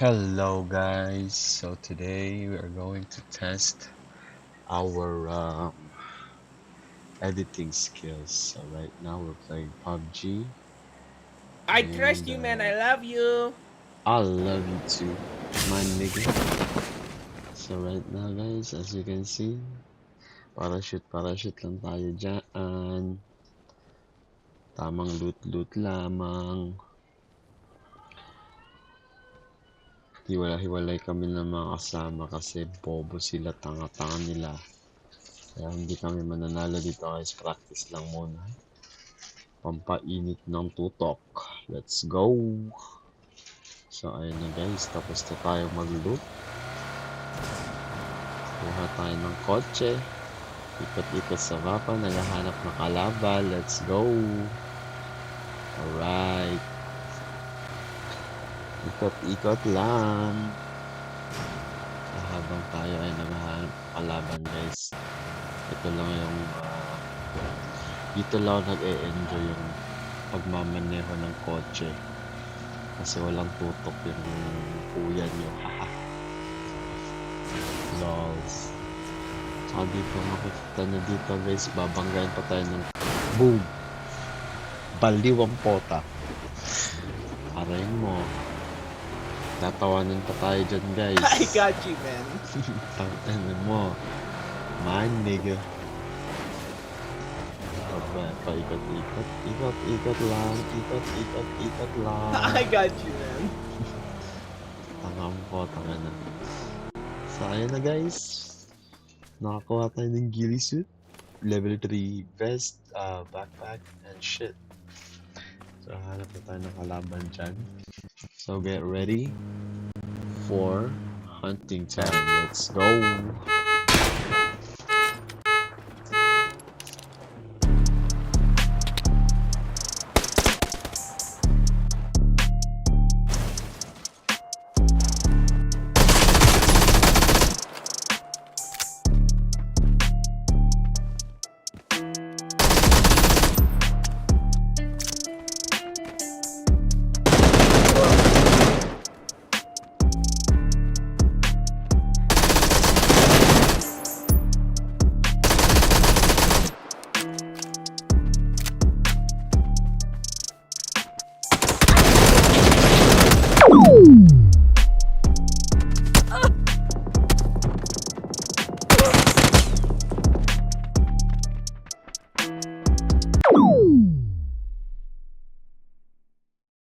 Hello guys, so today we are going to test our editing skills. So right now we're playing PUBG I trust and you, man. I love you. I love you too, my nigga. So right now guys, as you can see, parachute lang tayo dyan. Tamang loot lamang. Hiwalay kami ng mga kasama kasi bobo sila, tanga-tanga nila. Kaya hindi kami mananalo dito guys, practice lang muna. Pampainit ng tutok. Let's go! So ayun na guys, tapos na tayo mag-loot. Kuha tayo ng kotse. Ikot-ikot sa mapa, naghahanap ng kalaban. Let's go! Alright. Ikot-ikot lang. Habang tayo ay naghahanap ng kalaban guys. Ito lang yung dito lang nag-e-enjoy yung pagmamaneho ng kotse. Kasi walang tutok yung kuya nyo. Haha. Lols. Tsaka dito makikita nyo dito guys, babanggain pa tayo ng boom! Baliwang pota. Arayin mo. Tatawanan pa tayo dyan guys. I got you, man. Tangan mo. Man nigga. Paikot-ikot. Ikot-ikot lang. Ikot-ikot lang. I got you, man. Tanga mo, tanga na. So ayun na guys. Nakakuha tayo ng ghillie suit, level 3 vest, backpack, and shit. So hanap na tayo ng kalaban dyan. So get ready for hunting time. Let's go!